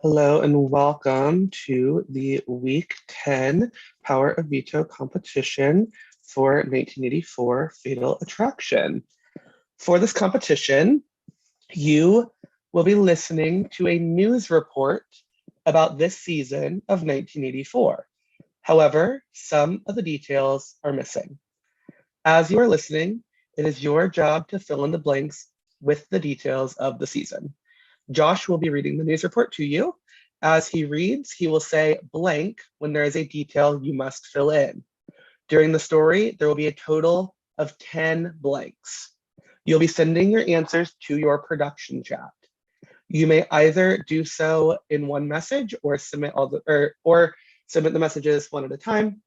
Hello and welcome to the Week 10 Power of Veto competition for 1984 Fatal Attraction. For this competition, you will be listening to a news report about this season of 1984. However, some of the details are missing. As you are listening, it is your job to fill in the blanks with the details of the season. Josh will be reading the news report to you. As he reads, he will say blank when there is a detail you must fill in. During the story, there will be a total of 10 blanks. You'll be sending your answers to your production chat. You may either do so in one message or submit submit the messages one at a time.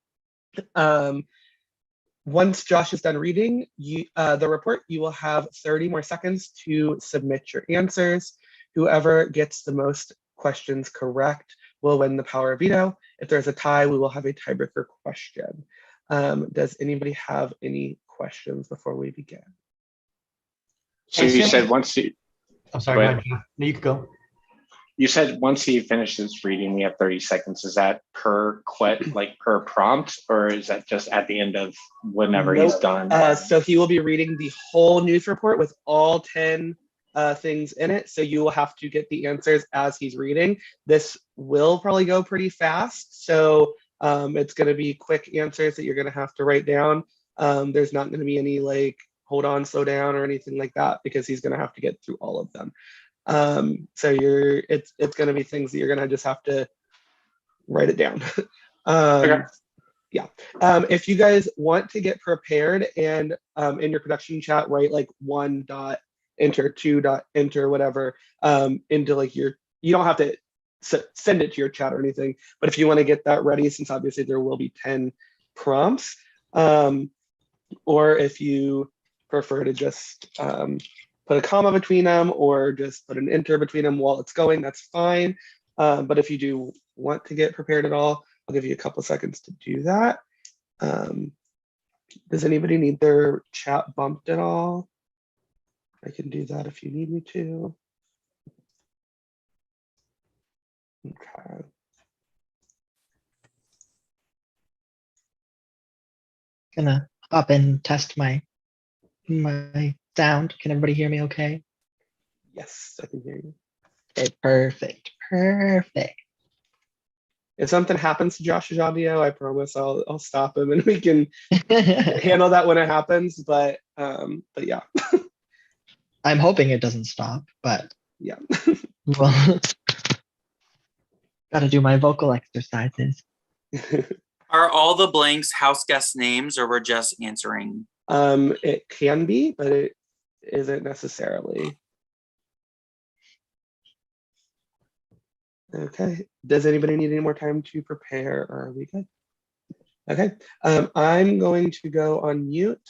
Once Josh is done reading the report, you will have 30 more seconds to submit your answers. Whoever gets the most questions correct will win the power of veto. If there's a tie, we will have a tiebreaker question. Does anybody have any questions before we begin? So you said once you... I'm sorry, no, you could go. You said once he finishes reading, we have 30 seconds. Is that per per prompt, or is that just at the end of whenever he's done? So he will be reading the whole news report with all 10 things in it. So you will have to get the answers as he's reading. This will probably go pretty fast. So it's going to be quick answers that you're going to have to write down. There's not going to be any hold on, slow down or anything like that, because he's going to have to get through all of them. So it's going to be things that you're going to just have to write it down. Okay. Yeah. If you guys want to get prepared and in your production chat, write one dot enter, two dot enter, whatever, into you don't have to send it to your chat or anything, but if you want to get that ready, since obviously there will be 10 prompts, or if you prefer to just put a comma between them or just put an enter between them while it's going, that's fine. But if you do want to get prepared at all, I'll give you a couple seconds to do that. Does anybody need their chat bumped at all? I can do that if you need me to. Okay. Gonna hop and test my sound. Can everybody hear me okay? Yes, I can hear you. Okay, perfect. If something happens to Josh's audio, I promise I'll stop him and we can handle that when it happens. But yeah. I'm hoping it doesn't stop, but yeah. Well, gotta do my vocal exercises. Are all the blanks house guest names, or we're just answering? It can be, but it isn't necessarily. Okay. Does anybody need any more time to prepare, or are we good? Okay. I'm going to go on mute.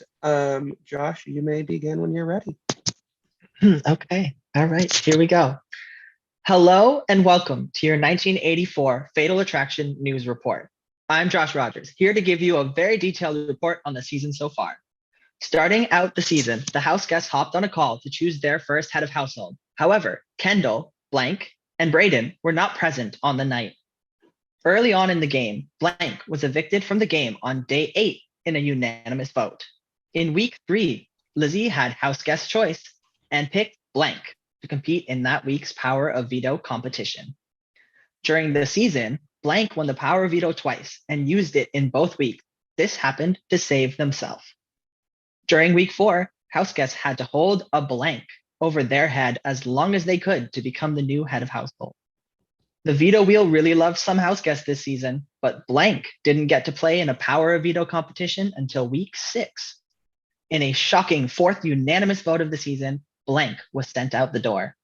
Josh, you may begin when you're ready. Okay. All right. Here we go. Hello and welcome to your 1984 Fatal Attraction News Report. I'm Josh Rogers, here to give you a very detailed report on the season so far. Starting out the season, the house guests hopped on a call to choose their first head of household. However, Kendall, Blank, and Braden were not present on the night. Early on in the game, Blank was evicted from the game on day 8 in a unanimous vote. In week 3, Lizzie had house guest choice and picked Blank to compete in that week's Power of Veto competition. During the season, Blank won the Power of Veto twice and used it in both weeks. This happened to save themselves. During week 4, house guests had to hold a blank over their head as long as they could to become the new head of household. The veto wheel really loved some house guests this season, but Blank didn't get to play in a Power of Veto competition until week 6. In a shocking 4th unanimous vote of the season, Blank was sent out the door.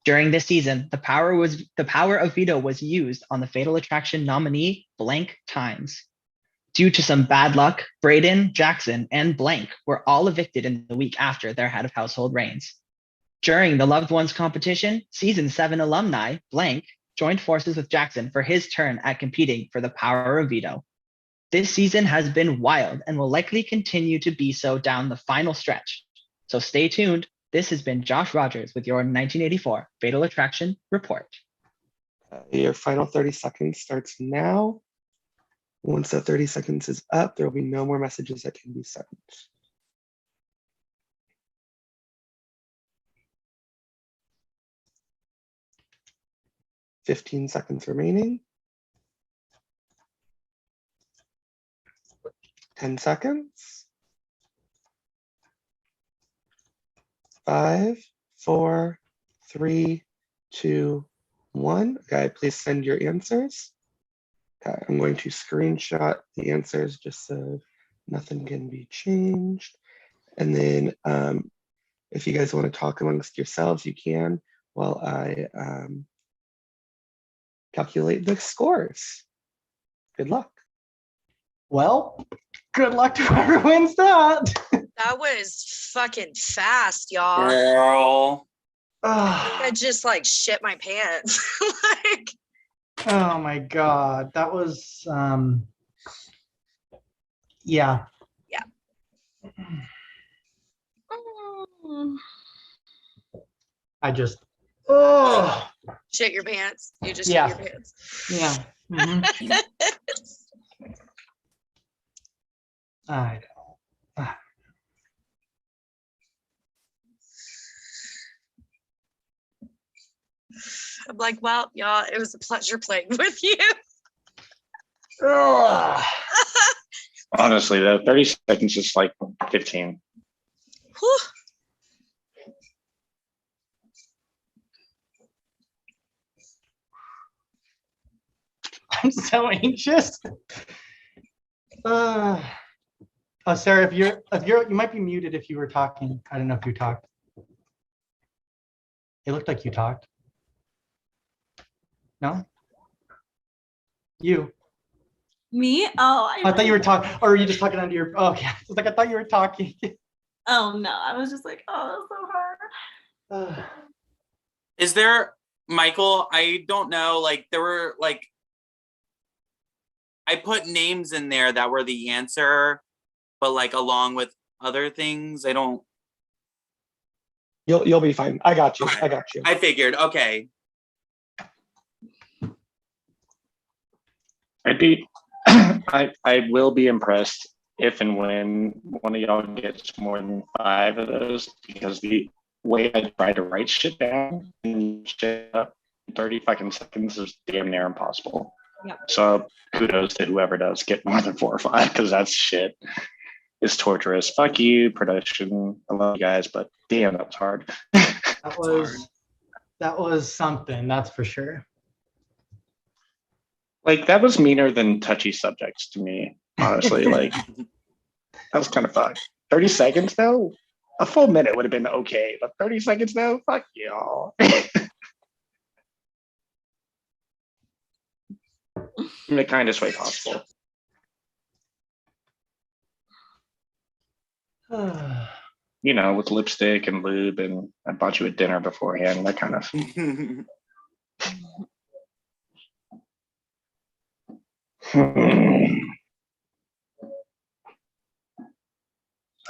During this season, the power of veto was used on the Fatal Attraction nominee Blank times. Due to some bad luck, Braden, Jackson, and Blank were all evicted in the week after their head of household reigns. During the Loved Ones competition, season 7 alumni Blank joined forces with Jackson for his turn at competing for the Power of Veto. This season has been wild and will likely continue to be so down the final stretch. So stay tuned. This has been Josh Rogers with your 1984 Fatal Attraction Report. Your final 30 seconds starts now. Once that 30 seconds is up, there will be no more messages that can be sent. 15 seconds remaining. 10 seconds. 5, 4, 3, 2, 1. Okay, please send your answers. Okay, I'm going to screenshot the answers just so nothing can be changed. And then if you guys want to talk amongst yourselves, you can while I calculate the scores. Good luck. Well, good luck to whoever wins that. That was fucking fast, y'all. Girl. I just like shit my pants. Like, Oh my god, that was yeah. Yeah. I just shit your pants. You just Yeah. shit your pants. yeah. Mhm. I know. I'm like, well, y'all, it was a pleasure playing with you. Ugh. Honestly, though, 30 seconds is like 15. Whew. I'm so anxious. Oh, Sarah, if you're you might be muted if you were talking. I don't know if you talked. It looked like you talked. No? You. Me? Oh, I thought you were talking, or were you just talking under your, oh yeah. It's like I thought you were talking. Oh no, I was just like, oh, that's so hard. Is there, Michael, I don't know, like there were like, I put names in there that were the answer, but like along with other things, I don't. You'll be fine. I got you. Okay. I got you. I figured, okay. I will be impressed if and when one of y'all gets more than 5 of those, because the way I try to write shit down and shit up in 30 fucking seconds is damn near impossible. Yep. So kudos to whoever does get more than 4 or 5, because that's shit. It's torturous. Fuck you, production. I love you guys, but damn, that was hard. That was something, that's for sure. Like, that was meaner than touchy subjects to me, honestly. Like, that was kind of fun. 30 seconds though? A full minute would have been okay, but 30 seconds though? Fuck y'all. In the kindest way possible. You know, with lipstick and lube, and I bought you a dinner beforehand, that kind of.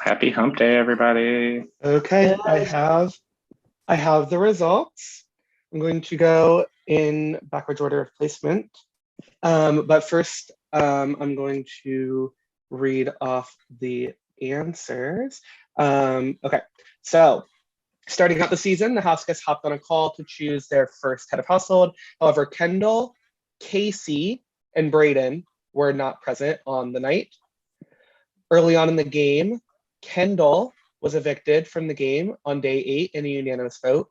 Happy hump day, everybody. Okay, I have the results. I'm going to go in backwards order of placement. But first, I'm going to read off the answers. Okay, so starting out the season, the house guests hopped on a call to choose their first head of household. However, Kendall, Casey, and Braden were not present on the night. Early on in the game, Kendall was evicted from the game on day 8 in a unanimous vote.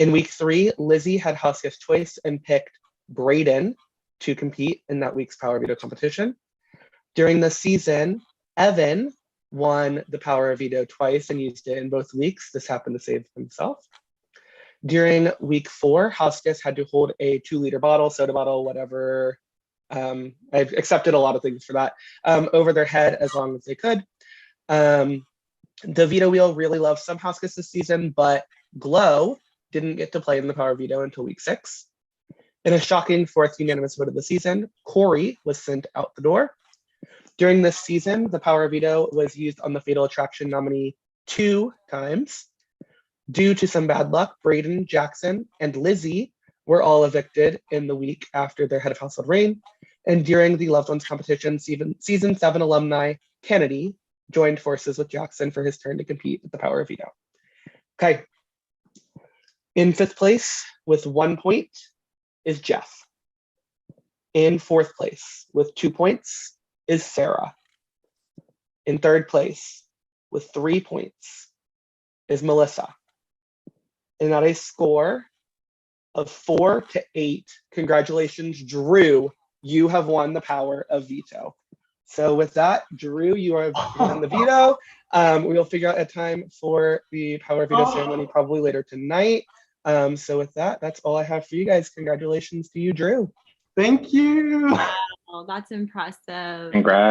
In week 3, Lizzie had house guest choice and picked Braden to compete in that week's Power Veto competition. During the season, Evan won the Power of Veto twice and used it in both weeks. This happened to save himself. During week 4, house guests had to hold a 2-liter bottle, soda bottle, whatever. I've accepted a lot of things for that, over their head as long as they could. The veto wheel really loved some house guests this season, but Glow didn't get to play in the Power Veto until week 6. In a shocking 4th unanimous vote of the season, Corey was sent out the door. During this season, the Power Veto was used on the Fatal Attraction nominee 2 times. Due to some bad luck, Braden, Jackson, and Lizzie were all evicted in the week after their head of household reign. And during the Loved Ones competition, season 7 alumni Kennedy joined forces with Jackson for his turn to compete with the power of veto. Okay. In 5th place with 1 point is Jeff. In 4th place with 2 points is Sarah. In 3rd place with 3 points is Melissa. And at a score of 4-8, congratulations, Drew. You have won the power of veto. So with that, Drew, you have won the veto. We will figure out a time for the power of veto ceremony probably later tonight. So with that, that's all I have for you guys. Congratulations to you, Drew. Thank you. Wow, that's impressive. Congrats.